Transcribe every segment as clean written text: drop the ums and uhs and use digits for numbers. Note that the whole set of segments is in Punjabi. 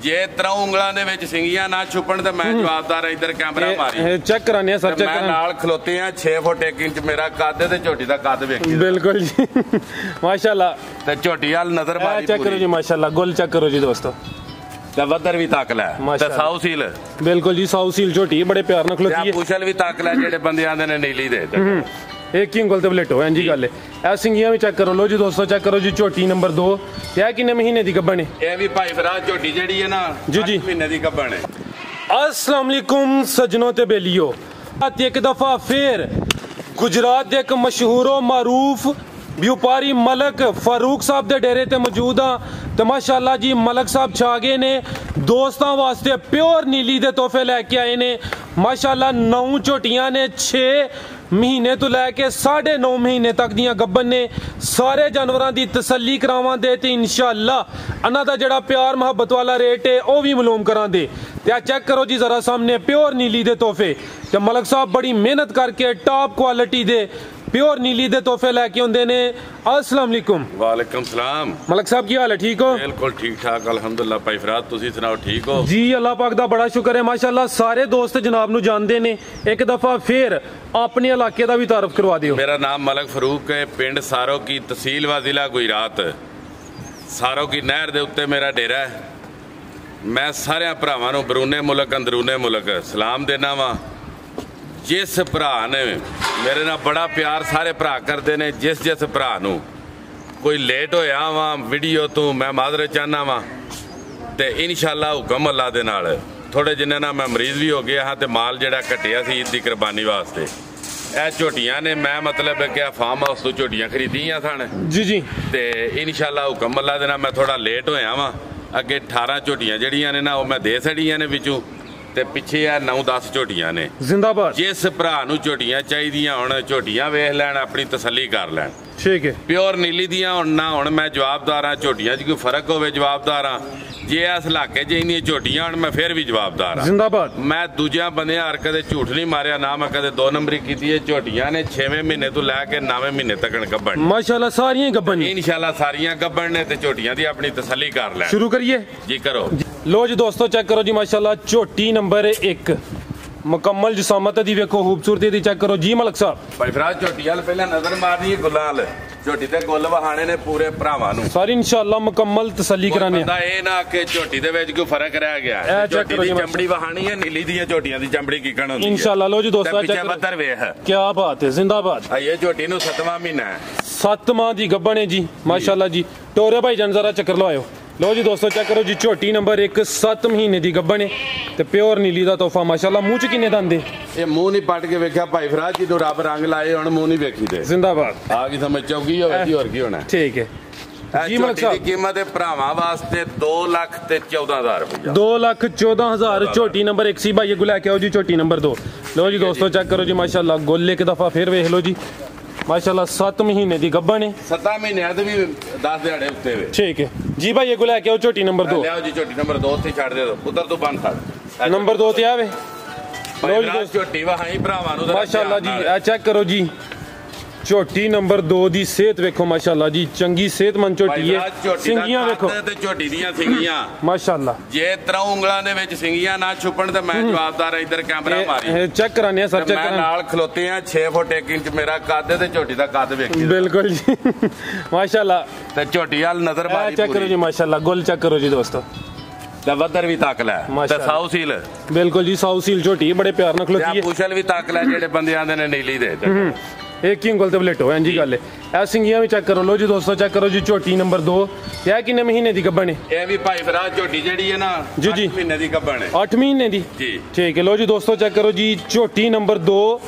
जे 3 ਉਂਗਲਾਂ ਦੇ ਵਿੱਚ ਸਿੰਗੀਆਂ ਨਾ ਛੁਪਣ ਤੇ ਮੈਂ ਜਵਾਬਦਾਰ ਇੱਧਰ ਕੈਮਰਾ ਮਾਰੀ ਚੈੱਕ ਕਰਾਨੇ ਸਰ ਚੈੱਕ ਮੈਂ ਨਾਲ ਖਲੋਤੇ ਆ 6 ਫੁੱਟ 1 ਇੰਚ ਮੇਰਾ ਕੱਦ ਤੇ ਝੋਟੀ ਦਾ ਕੱਦ ਵੇਖੀ ਬਿਲਕੁਲ ਜੀ ਮਾਸ਼ਾਅੱਲਾ ਤੇ ਝੋਟੀ ਵਾਲ ਨਜ਼ਰ ਮਾਰੀ ਚੈੱਕ ਕਰੋ ਜੀ ਮਾਸ਼ਾਅੱਲਾ ਗੁੱਲ ਚੈੱਕ ਕਰੋ ਜੀ ਦੋਸਤੋ ਤੇ ਵੱਧਰ ਵੀ ਤੱਕ ਲੈ ਤੇ ਸਾਊ ਸੀਲ ਬਿਲਕੁਲ ਜੀ ਸਾਊ ਸੀਲ ਝੋਟੀ ਬੜੇ ਪਿਆਰ ਨਾਲ ਖਲੋਤੀ ਹੈ ਪੁਛਲ ਵੀ ਤੱਕ ਲੈ ਜਿਹੜੇ ਬੰਦੇ ਆਂਦੇ ਨੇ ਨੀਲੀ ਦੇ एक ही ਉਂਗਲ ਤੇ ਬਲੇਟੋ ਐਂ ਜੀ ਗੱਲ ਹੈ ਸਿੰਗੀਆਂ ਵੀ ਚੈੱਕ ਕਰੋ ਲੋ ਜੀ ਦੋਸਤੋ ਚੈੱਕ ਕਰੋ ਜੀ ਝੋਟੀ ਨੰਬਰ 2 ਤੇ ਇਹ ਕਿੰਨੇ ਮਹੀਨੇ ਦੀ ਗੱਭਣ ਹੈ ਇਹ ਵੀ ਭਾਈ ਫਰਾਜ਼ ਝੋਟੀ ਜਿਹੜੀ ਹੈ ਨਾ 8 ਮਹੀਨੇ ਦੀ ਗੱਭਣ ਹੈ अस्सलाम वालेकुम सजनों ते बेलियो एक दफा फिर गुजरात दे एक मशहूरो मारूफ व्यापारी मलक फारूक साहब दे डेरे ते मौजूद हाँ तो माशाअल्लाह जी मलक साहब छा गए ने दोस्तों वास्ते प्योर नीली दे तोहफे लैके आए ने माशाअल्लाह 9 झोटियां ने 6 महीने तो लैके 9.5 महीने तक दियां गब्बन ने सारे जानवरां दी तसल्ली करावांगे ते इंशाअल्लाह इन्हां दा जिहड़ा प्यार मुहब्बत वाला रेट है वह भी मालूम करांगे ते चेक करो जी जरा सामने प्योर नीली दे तोहफे ते मलक साहब बड़ी मेहनत करके टॉप क्वालिटी दे प्योर नीली दे तोहफे लैके आउंदे ने अस्सलाम वालेकुम वालेकुम सलाम मलक साहब की हाल है ठीक हो बिल्कुल ठीक ठाक अल्हम्दुलिल्लाह भाई फराज तुसी सुनाओ ठीक हो जी अल्लाह पाक दा बड़ा शुक्र है माशाअल्लाह सारे दोस्त जनाब नु जानदे ने एक दफा फिर अपने इलाके दा भी तारुफ करवा दियो मेरा नाम मलक फरूक है पिंड सारो की तहसील व जिला गुजरात सारो की नहर दे उत्ते मेरा डेरा है मैं सारे भरावां नू बरूने मुल्क अंदरूने मुल्क सलाम देना वा जिस भरा ने मेरे नाल बड़ा प्यार सारे भरा करते हैं जिस भरा नू कोई लेट होया वा वीडियो तो मैं माजरत चाहना वा ते इंशाअल्लाह हुक्म अल्लाह दे नाल थोड़े जिन्ने ना मैं मरीज भी हो गया हाँ तो माल जड़ा घटिया सी ईद की कुर्बानी वास्ते ਇਹ ਝੋਟੀਆਂ ਨੇ ਮੈਂ ਮਤਲਬ ਕਿ ਫਾਰਮ ਹਾਊਸ ਤੋਂ ਝੋਟੀਆਂ ਖਰੀਦੀਆਂ ਸਨ ਜੀ ਜੀ ਤੇ ਇਨਸ਼ਾਅੱਲਾ ਹੁਕਮ ਅੱਲਾ ਦੇ ਨਾਲ ਮੈਂ ਥੋੜਾ ਲੇਟ ਹੋਇਆ ਵਾਂ ਅੱਗੇ 18 ਝੋਟੀਆਂ ਜਿਹੜੀਆਂ ਨੇ ਨਾ ਉਹ ਮੈਂ ਦੇ ਛੜੀਆਂ ਨੇ ਵਿੱਚੋਂ ਤੇ ਪਿੱਛੇ ਆ 9-10 ਝੋਟੀਆਂ ਨੇ ਜ਼ਿੰਦਾਬਾਦ ਜਿਸ ਭਰਾ ਨੂੰ ਝੋਟੀਆਂ ਚਾਹੀਦੀਆਂ ਹੁਣ ਝੋਟੀਆਂ ਵੇਖ ਲੈਣ ਆਪਣੀ ਤਸੱਲੀ ਕਰ ਲੈਣ ਠੀਕ ਹੈ ਪਿਓਰ ਨੀਲੀ ਦੀਆਂ ਹੁਣ ਨਾ ਹੁਣ ਮੈਂ ਜਵਾਬਦਾਰ ਆ ਝੋਟੀਆਂ 'ਚ ਕੋਈ ਫਰਕ ਹੋਵੇ ਜਵਾਬਦਾਰ ਆ ਜੇ ਇਸ ਇਲਾਕੇ 'ਚ ਇੰਨੀਆਂ ਝੋਟੀਆਂ ਹੁਣ ਮੈਂ ਫਿਰ ਵੀ ਜਵਾਬਦਾਰ ਆ ਜ਼ਿੰਦਾਬਾਦ ਮੈਂ ਦੂਜਿਆਂ ਬੰਦਿਆਂ ਹਰ ਕਦੇ ਝੂਠ ਨਹੀਂ ਮਾਰਿਆ ਨਾ ਮੈਂ ਕਦੇ 2 ਨੰਬਰੀ ਕੀਤੀ ਹੈ ਝੋਟੀਆਂ ਨੇ 6ਵੇਂ ਮਹੀਨੇ ਤੋਂ ਲੈ ਕੇ 9ਵੇਂ ਮਹੀਨੇ ਤੱਕ ਗੱਭਣ ਮਾਸ਼ਾਅੱਲਾ ਸਾਰੀਆਂ ਗੱਭਣ ਇਨਸ਼ਾਅੱਲਾ ਸਾਰੀਆਂ ਗੱਭਣ ਨੇ ਤੇ ਝੋਟੀਆਂ ਦੀ ਆਪਣੀ ਤਸੱਲੀ ਕਰ ਲੈ ਸ਼ੁਰੂ ਕਰੀਏ ਜੀ ਕਰੋ लो जी दोस्तों चेक करो जी माशाल्लाह झोटी नंबर 1 मुकम्मल जिसामत दी वेखो खूबसूरती दी चेक करो जी मलक साहब भाई फराज झोटी वाल पहले नजर मारनी है गुल्लां वाल झोटी ते गुल वहाने ने पूरे भरावां नु सारी इंशाअल्लाह मुकम्मल तसल्ली कराने बंदा ए ना कि झोटी दे विच कोई फर्क रह गया है झोटी दी चमड़ी वहानी है नीली दी झोटियां दी चमड़ी कीकण होंदी है इंशाअल्लाह लो जी दोस्तों चेक बदर वेख क्या बात है जिंदाबाद ये झोटी नु 7वां महीना है 7 माह दी गब्बण है जी माशाअल्लाह जी टोरे भाई जान जरा चक्कर लवाओ लो जी दोस्तों चेक करो जी झोटी नंबर 1 7 महीने दी गब्बण है ते प्योर नीली दा तोहफा माशाअल्लाह मुंह च किन्ने दंद ये मुंह नहीं पट के वेख्या भाई फराज जी तो रब रंग लाए हुण मुंह नहीं वेखी दे जिंदाबाद आ गई समझ चौकी होवे जी और की होना ठीक है जी मलक साहब की कीमत है भरावां वास्ते 2,14,000 रुपया 2,14,000 झोटी नंबर 1 सी भाई ये लेके आओ जी झोटी नंबर 2 लो जी दोस्तों चेक करो जी माशाअल्लाह गोल एक दफा फिर वेख लो जी माशाअल्लाह 7 महीने दी गब्बण है 7 महीने ते भी 10 दिहाड़े उत्ते वे ठीक है जी भाई ये को लेके आओ झोटी नंबर 2 ले आओ जी झोटी नंबर 2 से छाड़ दे दो उधर तो बंद छाड़ नंबर 2 ते आवे लो जी दोस्तों झोटी वहां भरावां नु माशाअल्लाह जी आ चेक करो जी झोटी नंबर 2 दी सेहत वेखो माशाअल्लाह जी चंगी सेहतमंद झोटी है सिंगियां वेखो ते झोटी दियां सिंगियां माशाअल्लाह जे 3 ਉਂਗਲਾਂ ਦੇ ਵਿੱਚ ਸਿੰਗੀਆਂ ਨਾ ਛੁਪਣ ਤੇ ਮੈਂ ਜਵਾਬਦਾਰ ਇੱਧਰ ਕੈਮਰਾ ਮਾਰੀ ਚੈੱਕ ਕਰਾਨੇ ਸਰ ਚੈੱਕ ਮੈਂ ਨਾਲ ਖਲੋਤੇ ਆ 6 ਫੁੱਟ 1 ਇੰਚ ਮੇਰਾ ਕੱਦ ਤੇ ਝੋਟੀ ਦਾ ਕੱਦ ਵੇਖੀ ਬਿਲਕੁਲ ਜੀ ਮਾਸ਼ਾਅल्लाह ਤੇ ਝੋਟੀ ਵਾਲ ਨਜ਼ਰ ਮਾਰੀ ਚੈੱਕ ਕਰੋ ਜੀ ਮਾਸ਼ਾਅल्लाह ਗੁੱਲ ਚੈੱਕ ਕਰੋ ਜੀ ਦੋਸਤੋ ਤੇ ਵੱਧਰ ਵੀ ਤੱਕ ਲੈ ਤੇ ਸਾਊ ਸੀਲ ਬਿਲਕੁਲ ਜੀ ਸਾਊ ਸੀਲ ਝੋਟੀ ਬੜੇ ਪਿਆਰ ਨਾਲ ਖਲੋਤੀ ਹੈ ਪੁਛਲ ਵੀ ਤੱਕ ਲੈ ਜਿਹੜੇ ਬੰਦੇ ਆਂਦੇ ਨੇ ਨੀਲੀ ਦੇ एक ही ਉਂਗਲ ਤੇ ਬਲੇਟੋ ਐਂ ਜੀ ਗੱਲ ਹੈ ਸਿੰਗੀਆਂ ਵੀ ਚੈੱਕ ਕਰੋ ਲੋ ਜੀ ਦੋਸਤੋ ਚੈੱਕ ਕਰੋ ਜੀ ਝੋਟੀ ਨੰਬਰ 2 ਇਹ ਕਿੰਨੇ ਮਹੀਨੇ ਦੀ ਗੱਭਣ ਹੈ ਇਹ ਵੀ ਭਾਈ ਫਰਾਜ਼ ਝੋਟੀ ਜਿਹੜੀ ਹੈ ਨਾ 8 ਮਹੀਨੇ ਦੀ ਗੱਭਣ ਹੈ 8 ਮਹੀਨੇ ਦੀ ਜੀ ਠੀਕ ਹੈ ਲੋ ਜੀ ਦੋਸਤੋ ਚੈੱਕ ਕਰੋ ਜੀ ਝੋਟੀ ਨੰਬਰ 2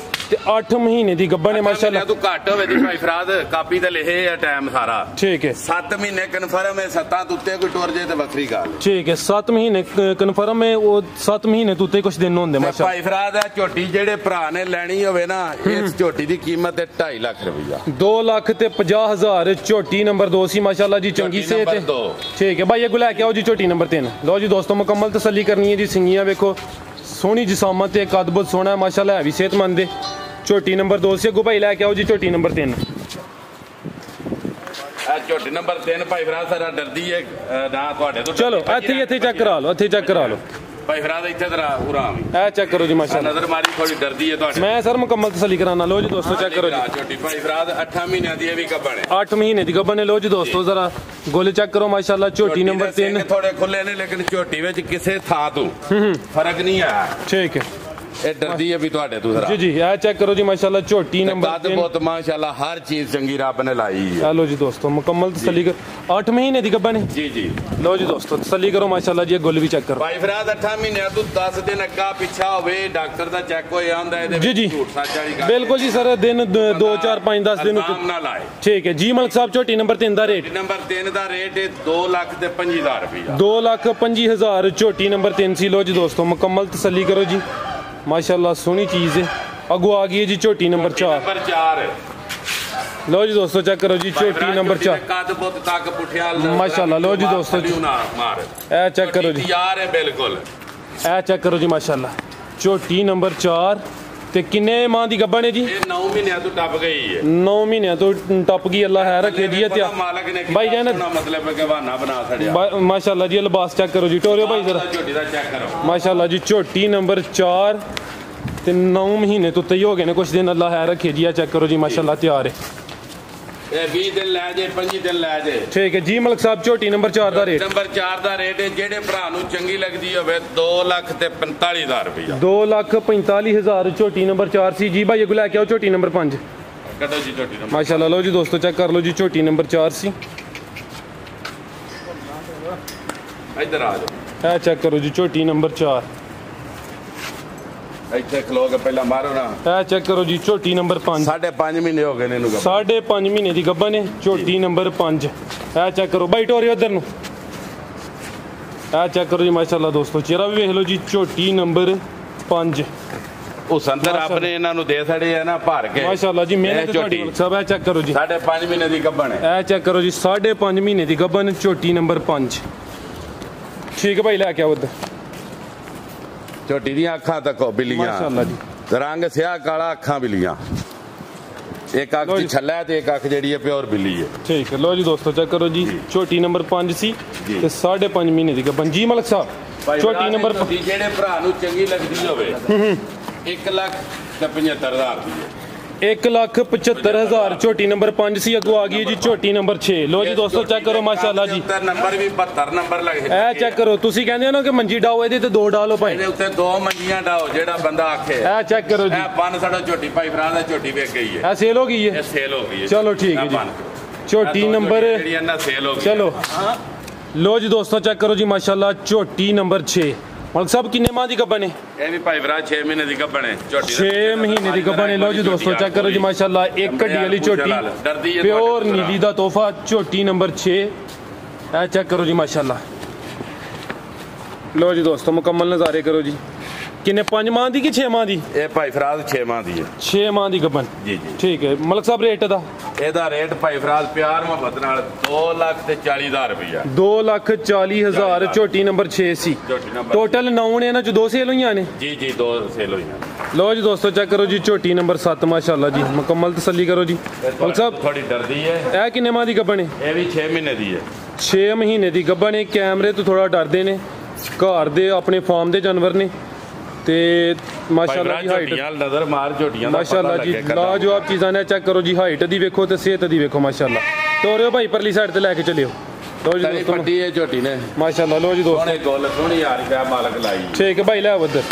ਤੇ 8 ਮਹੀਨੇ ਦੀ ਗੱਭਣ ਹੈ ਮਾਸ਼ਾਅੱਲਾ ਤੂੰ ਘੱਟ ਹੋਵੇ ਦੀ ਭਾਈ ਫਰਾਜ਼ ਕਾਪੀ ਤੇ ਲਿਖੇ ਆ ਟਾਈਮ ਸਾਰਾ ਠੀਕ ਹੈ 7 ਮਹੀਨੇ ਕਨਫਰਮ ਹੈ 7 ਤੋਂ ਉੱਤੇ ਕੋਈ ਟੁਰ ਜੇ ਤੇ ਵੱਖਰੀ ਗੱਲ ਠੀਕ ਹੈ 7 ਮਹੀਨੇ ਕਨਫਰਮ ਹੈ ਉਹ 7 ਮਹੀਨੇ ਤੋਂ ਉੱਤੇ ਕੁਝ ਦਿਨ ਹੁੰਦੇ ਮਾਸ਼ਾਅੱਲਾ ਭਾਈ ਫਰਾਜ਼ ਆ ਝੋਟੀ ਜਿਹੜੇ ਭਰਾ ਨੇ ਲੈਣੀ ਹੋਵੇ ਨਾ ਇਸ ਝੋਟੀ ਦੀ ਕੀਮਤ ਹੈ 2.5 ਲੱਖ ਰੁਪਏ 2,50,000 झोटी नंबर 2 सी माशाल्लाह जी चंगी से ठीक है भाई ये गुला के आओ जी झोटी नंबर 3 लो जी दोस्तों मुकम्मल तसल्ली करनी है जी सिंगियां वेखो सोहनी जिसामत एक अद्भुत सोना है माशाल्लाह है भी सेहतमंद है झोटी नंबर 2 से अगू भाई लैके आओ जी झोटी नंबर 3 ਝੋਟੀ ਨੰਬਰ 3 ਭਾਈ ਫਰਾਦ ਸਾਰਾ ਡਰਦੀ ਹੈ ਨਾ ਤੁਹਾਡੇ ਤੋਂ। ਚਲੋ ਇੱਥੇ ਚੈੱਕ ਕਰਾ ਲਓ, ਇੱਥੇ ਚੈੱਕ ਕਰਾ ਲਓ ਭਾਈ ਫਰਾਦ ਇੱਥੇ ਤੇਰਾ ਪੂਰਾ ਇਹ ਚੈੱਕ ਕਰੋ ਜੀ ਮਾਸ਼ਾਅੱਲਾ। ਨਜ਼ਰ ਮਾਰੀ ਥੋੜੀ ਡਰਦੀ ਹੈ ਤੁਹਾਡੇ। ਮੈਂ ਸਰ ਮੁਕੰਮਲ ਤਸੱਲੀ ਕਰਾਣਾ। ਲੋ ਜੀ ਦੋਸਤੋ ਚੈੱਕ ਕਰੋ ਜੀ ਝੋਟੀ ਭਾਈ ਫਰਾਦ 8 ਮਹੀਨਿਆਂ ਦੀ ਇਹ ਵੀ ਗੱਭਣ ਹੈ। 8 ਮਹੀਨੇ ਦੀ ਗੱਭਣ ਹੈ। ਲੋ ਜੀ ਦੋਸਤੋ ਜ਼ਰਾ ਗੋਲੇ ਚੈੱਕ ਕਰੋ ਮਾਸ਼ਾਅੱਲਾ। ਝੋਟੀ ਨੰਬਰ 3 ਥੋੜੇ ਖੁੱਲੇ ਨੇ ਲੇਕਿਨ ਝੋਟੀ ਵਿੱਚ ਕਿਸੇ ਥਾਂ ਤੋਂ ਫਰਕ ਨਹੀਂ ਆਇਆ। ਠੀਕ ਹੈ ਇਹ ਡਰਦੀ ਹੈ ਵੀ ਤੁਹਾਡੇ ਤੋਂ ਜ਼ਰਾ। ਜੀ ਇਹ ਚੈੱਕ ਕਰੋ ਜੀ ਮਾਸ਼ਾਅੱਲਾ। ਝੋਟੀ ਨੰਬਰ 3 ਬਹੁਤ ਮਾਸ਼ਾਅੱਲਾ ਹਰ ਚੀਜ਼ ਚੰਗੀ ਰੱਬ ਨੇ ਲਾਈ ਹੈ। ਲੋ ਜੀ ਦੋਸਤੋ ਮੁਕੰਮਲ ਤਸੱਲੀ ਕਰ 8 ਮਹੀਨੇ ਦੀ ਗੱਭਣ ਹੈ। ਜੀ ਲੋ ਜੀ ਦੋਸਤੋ ਤਸੱਲੀ ਕਰੋ ਮਾਸ਼ਾਅੱਲਾ ਜੀ। ਗੁੱਲ ਵੀ ਚੈੱਕ ਕਰੋ ਭਾਈ ਫਰਾਦ 8 ਮਹੀਨਿਆਂ ਤੋਂ 10 ਦਿਨ ਅੱਗਾ ਪਿੱਛਾ ਹੋਵੇ ਡਾਕਟਰ ਦਾ ਚੈੱਕ ਹੋ ਜਾਂਦਾ ਇਹਦੇ ਜੀ ਝੂਠ ਸੱਚ ਵਾਲੀ ਗੱਲ। ਬਿਲਕੁਲ ਜੀ ਸਰ ਦਿਨ 2 4 5 10 ਦਿਨ ਨਾ ਲਾਏ। ਠੀਕ ਹੈ ਜੀ ਮਲਕ ਸਾਹਿਬ। ਝੋਟੀ ਨੰਬਰ 3 ਦਾ ਰੇਟ ਨੰਬਰ 3 ਦਾ ਰੇਟ 2,25,000 ਰੁਪਇਆ। 2,25,000 ਝੋਟੀ ਨੰਬਰ 3 ਸੀ। ਲੋ ਜੀ ਦੋਸਤੋ ਮੁਕੰਮਲ ਤਸੱਲੀ ਕਰੋ ਜੀ माशाल्लाह सोहनी चीज़ है। अगो आ गई है जी झोटी नंबर 4। लो जी दोस्तों चेक करो जी झोटी नंबर 4 माशाल्लाह। लो जी दोस्तों ए चेक करो जी बिल्कुल ए चेक करो जी माशाल्लाह। झोटी नंबर 4 ते किन्ने माह दी गब्बन है जी? 9 महीनों तो टप गई है। 9 महीनों तो टप गई। अल्लाह है रखे जी मालिक ने भाई जान मतलब है कि बहाना बना छड़िया। माशाल्लाह जी लिबास चेक करो जी। टोरियो भाई जरा झोटी दा चेक करो माशाल्लाह जी। झोटी नंबर 4 ते 9 महीने तो तय हो गए ने कुछ दिन। अल्लाह है रखे जी। चेक करो जी माशाल्लाह तैयार है। 20 दिन लै जे 25 दिन लै जे। ठीक है जी मलक साहब। झोटी नंबर 4 ਦਾ ਰੇਟ ਨੰਬਰ 4 ਦਾ ਰੇਟ ਹੈ ਜਿਹੜੇ ਭਰਾ ਨੂੰ ਚੰਗੀ ਲੱਗਦੀ ਹੋਵੇ 2,45,000 ਰੁਪਇਆ। 2,45,000 ਝੋਟੀ ਨੰਬਰ 4 ਸੀ ਜੀ। ਭਾਈ ਇਹ ਲੈ ਕੇ ਆਓ ਝੋਟੀ ਨੰਬਰ 5 ਕੱਢੋ ਜੀ ਝੋਟੀ ਨੰਬਰ। ਮਾਸ਼ਾਅੱਲਾ। ਲਓ ਜੀ ਦੋਸਤੋ ਚੈੱਕ ਕਰ ਲਓ ਜੀ ਝੋਟੀ ਨੰਬਰ 4 ਸੀ। ਇੱਧਰ ਆ ਜਾਓ। ਇਹ ਚੈੱਕ ਕਰੋ ਜੀ ਝੋਟੀ ਨੰਬਰ 4। ਇੱਥੇ ਖਲੋ ਕੇ ਪਹਿਲਾਂ ਮਾਰੋ ਨਾ। ਇਹ ਚੈੱਕ ਕਰੋ ਜੀ ਝੋਟੀ ਨੰਬਰ 5। 5.5 ਮਹੀਨੇ ਹੋ ਗਏ ਨੇ ਇਹਨੂੰ। 5.5 ਮਹੀਨੇ ਦੀ ਗੱਭਣ ਨੇ ਝੋਟੀ ਨੰਬਰ 5। ਇਹ ਚੈੱਕ ਕਰੋ ਬਾਈ ਟੋਰੀ ਉਧਰ ਨੂੰ। ਇਹ ਚੈੱਕ ਕਰੋ ਜੀ ਮਾਸ਼ਾਅੱਲਾ ਦੋਸਤੋ ਚਿਹਰਾ ਵੀ ਵੇਖ ਲਓ ਜੀ। ਝੋਟੀ ਨੰਬਰ 5 ਉਹ ਸੰਦਰ ਆਪਨੇ ਇਹਨਾਂ ਨੂੰ ਦੇ ਛੜੇ ਆ ਨਾ ਭਰ ਕੇ ਮਾਸ਼ਾਅੱਲਾ ਜੀ। ਮਿਹਨਤ ਤੁਹਾਡੀ ਸਭ। ਇਹ ਚੈੱਕ ਕਰੋ ਜੀ 5.5 ਮਹੀਨੇ ਦੀ ਗੱਭਣ ਹੈ। ਇਹ ਚੈੱਕ ਕਰੋ ਜੀ 5.5 ਮਹੀਨੇ ਦੀ ਗੱਭਣ ਝੋਟੀ ਨੰਬਰ 5। ਠੀਕ ਹੈ ਭਾਈ ਲੈ ਕੇ ਆਓ ਉਧਰ। ਝੋਟੀ ਦੀਆਂ ਅੱਖਾਂ ਤੱਕੋ ਬਿੱਲੀਆਂ ਮਾਸ਼ਾਅੱਲਾ ਜੀ। ਰੰਗ ਸਿਆਹ ਕਾਲਾ ਅੱਖਾਂ ਬਿੱਲੀਆਂ। ਇੱਕ ਅੱਖ ਚ ਛੱਲਾ ਤੇ ਇੱਕ ਅੱਖ ਜਿਹੜੀ ਹੈ ਪਿਓਰ ਬਿੱਲੀ ਹੈ। ਠੀਕ ਹੈ। ਲੋ ਜੀ ਦੋਸਤੋ ਚੈੱਕ ਕਰੋ ਜੀ ਝੋਟੀ ਨੰਬਰ 5 ਸੀ ਤੇ 5.5 ਮਹੀਨੇ ਦੀ ਗੱਭਣ ਜੀ ਮਲਕ ਸਾਹਿਬ। ਝੋਟੀ ਨੰਬਰ ਜਿਹੜੇ ਭਰਾ ਨੂੰ ਚੰਗੀ ਲੱਗਦੀ ਹੋਵੇ 1,75,000 ਦੀ 1,75,000 ਝੋਟੀ ਨੰਬਰ 5 ਸੀ। ਅੱਗੋਂ ਆ ਗਈ ਜੀ ਝੋਟੀ ਨੰਬਰ 6। ਲੋ ਜੀ ਦੋਸਤੋ ਚੈੱਕ ਕਰੋ ਮਾਸ਼ਾਅੱਲਾ ਜੀ। ਨੰਬਰ ਵੀ 72 ਨੰਬਰ ਲੱਗੇ। ਇਹ ਚੈੱਕ ਕਰੋ। ਤੁਸੀਂ ਕਹਿੰਦੇ ਹੋ ਨਾ ਕਿ ਮੰਜੀ ਡਾਓ ਇਹਦੇ ਤੇ 2 ਡਾਲੋ ਭਾਈ। ਇਹਦੇ ਉੱਤੇ 2 ਮੰਜੀਆਂ ਡਾਓ ਜਿਹੜਾ ਬੰਦਾ ਆਖੇ। ਇਹ ਚੈੱਕ ਕਰੋ ਜੀ। ਇਹ ਬੰਨ ਸਾਡਾ ਝੋਟੀ ਭਾਈ ਫਰਾਦ ਦਾ ਝੋਟੀ ਵੇਚ ਗਈ ਹੈ। ਇਹ ਸੇਲ ਹੋ ਗਈ ਹੈ। ਇਹ ਸੇਲ ਹੋ ਗਈ ਹੈ। ਚਲੋ ਠੀਕ ਹੈ ਜੀ। ਝੋਟੀ ਨੰਬਰ ਜਿਹੜੀ ਇਹਨਾਂ ਸੇਲ ਹੋ ਗਈ। ਚਲੋ ਲੋ ਜੀ ਦੋਸਤੋ ਚੈੱਕ ਕਰੋ ਜੀ ਮਾਸ਼ਾਅੱਲਾ ਝੋਟੀ ਨੰਬਰ 6। ਮਲਕ ਸਾਹਿਬ ਕਿੰਨੇ ਮਾਹ ਦੀ ਗੱਭਣ ਹੈ? ਇਹ ਵੀ ਭਾਈ ਫਰਾਦ 6 ਮਹੀਨੇ ਦੀ ਗੱਭਣ ਹੈ ਝੋਟੀ। 6 ਮਹੀਨੇ ਦੀ ਗੱਭਣ ਹੈ। ਲੋ ਜੀ ਦੋਸਤੋ ਚੈੱਕ ਕਰੋ ਜੀ ਮਾਸ਼ਾਅੱਲਾ। ਇੱਕ ਢੀ ਵਾਲੀ ਝੋਟੀ ਪਿਓਰ ਨੀਲੀ ਦਾ ਤੋਹਫਾ ਝੋਟੀ ਨੰਬਰ 6। ਇਹ ਚੈੱਕ ਕਰੋ ਜੀ ਮਾਸ਼ਾਅੱਲਾ। ਲੋ ਜੀ ਦੋਸਤੋ ਮੁਕੰਮਲ ਨਜ਼ਾਰੇ ਕਰੋ ਜੀ। ਕਿੰਨੇ 5 ਮਾਹ ਦੀ ਕਿ 6 ਮਾਹ ਦੀ? ਇਹ ਭਾਈ ਫਰਾਦ 6 ਮਾਹ ਦੀ ਹੈ। 6 ਮਾਹ ਦੀ ਗੱਭਣ ਜੀ। ਠੀਕ ਹੈ ਮਲਕ ਸਾਹਿਬ। ਰੇਟ ਦਾ ਇਹਦਾ ਰੇਟ ਭਾਈ ਫਰਾਦ ਪਿਆਰ ਮੁਹੱਬਤ ਨਾਲ 2,40,000 ਰੁਪਇਆ। 2,40,000 ਝੋਟੀ ਨੰਬਰ 6 ਸੀ। ਟੋਟਲ 9 ਨੇ ਇਹਨਾਂ ਚ 2 ਸੇਲ ਹੋਈਆਂ ਨੇ। ਜੀ 2 ਸੇਲ ਹੋਈਆਂ। ਲੋ ਜੀ ਦੋਸਤੋ ਚੈੱਕ ਕਰੋ ਜੀ ਝੋਟੀ ਨੰਬਰ 7 ਮਾਸ਼ਾਅੱਲਾ ਜੀ। ਮੁਕੰਮਲ ਤਸੱਲੀ ਕਰੋ ਜੀ ਮਲਕ ਸਾਹਿਬ। ਥੋੜੀ ਡਰਦੀ ਹੈ। ਇਹ ਕਿੰਨੇ ਮਾਹ ਦੀ ਗੱਭਣ ਹੈ? ਇਹ ਵੀ 6 ਮਹੀਨੇ ਦੀ ਹੈ। 6 ਮਹੀਨੇ ਦੀ ਗੱਭਣ ਹੈ। ਕੈਮਰੇ ਤੋਂ ਥੋੜਾ ਡਰਦੇ ਨੇ। ਘਰ ਦੇ ਆਪਣੇ ਫਾਰਮ ਦੇ ਜਾਨਵਰ ਨੇ ਤੇ ਮਾਸ਼ਾਅੱਲਾ ਜੀ ਹਾਈਟ ਨਜ਼ਰ ਮਾਰ ਝੋਟੀਆਂ ਦਾ ਮਾਸ਼ਾਅੱਲਾ ਜੀ ਲਾਜਵਾਬ ਚੀਜ਼ਾਂ ਨੇ। ਚੈੱਕ ਕਰੋ ਜੀ ਹਾਈਟ ਦੀ ਵੇਖੋ ਤੇ ਸਿਹਤ ਦੀ ਵੇਖੋ ਮਾਸ਼ਾਅੱਲਾ। ਤੋਰਿਓ ਭਾਈ ਪਰਲੀ ਸਾਈਡ ਤੇ ਲੈ ਕੇ ਚੱਲਿਓ। ਲੋ ਜੀ ਦੋਸਤੋ ਵੱਡੀ ਹੈ ਝੋਟੀ ਨੇ ਮਾਸ਼ਾਅੱਲਾ। ਲੋ ਜੀ ਦੋਸਤੋ ਸੋਹਣੇ ਗੋਲ ਸੋਹਣੀ ਯਾਰ ਪਿਆ ਮਾਲਕ ਲਾਈ। ਠੀਕ ਹੈ ਭਾਈ ਲੈ ਉਧਰ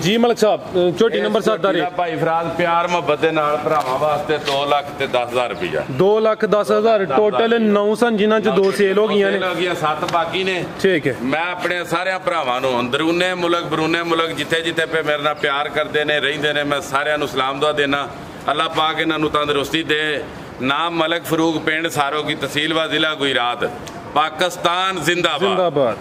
ਜੀ ਮਲਕ ਸਾਹਿਬ। ਝੋਟੀ ਨੰਬਰ 7 ਦਾ ਰੇਟ ਭਾਈ ਫਰਾਦ ਪਿਆਰ ਮੁਹੱਬਤ ਦੇ ਨਾਲ ਭਰਾਵਾਂ ਵਾਸਤੇ 2,10,000 ਰੁਪਇਆ। 2,10,000 ਟੋਟਲ 9 ਸਨ ਜਿਨ੍ਹਾਂ ਚ 2 ਸੇਲ ਹੋ ਗਈਆਂ ਨੇ। 7 ਬਾਕੀ ਨੇ। ਠੀਕ ਹੈ। ਮੈਂ ਆਪਣੇ ਸਾਰਿਆਂ ਭਰਾਵਾਂ ਨੂੰ ਅੰਦਰੂਨੇ ਮੁਲਕ ਬਰੂਨੇ ਮੁਲਕ ਜਿੱਥੇ ਜਿੱਥੇ ਪੇ ਮੇਰੇ ਨਾਲ ਪਿਆਰ ਕਰਦੇ ਨੇ ਰਹਿੰਦੇ ਨੇ ਮੈਂ ਸਾਰਿਆਂ ਨੂੰ ਸਲਾਮ ਦੁਆ ਦੇਣਾ। ਅੱਲਾਹ ਪਾਕ ਇਹਨਾਂ ਨੂੰ ਤੰਦਰੁਸਤੀ ਦੇ। ਨਾਮ ਮਲਕ ਫਰੂਕ ਪਿੰਡ ਸਾਰੋ ਕੀ ਤਹਿਸੀਲ व ਜ਼ਿਲ੍ਹਾ ਗੁਜਰਾਤ पाकिस्तान जिंदाबाद।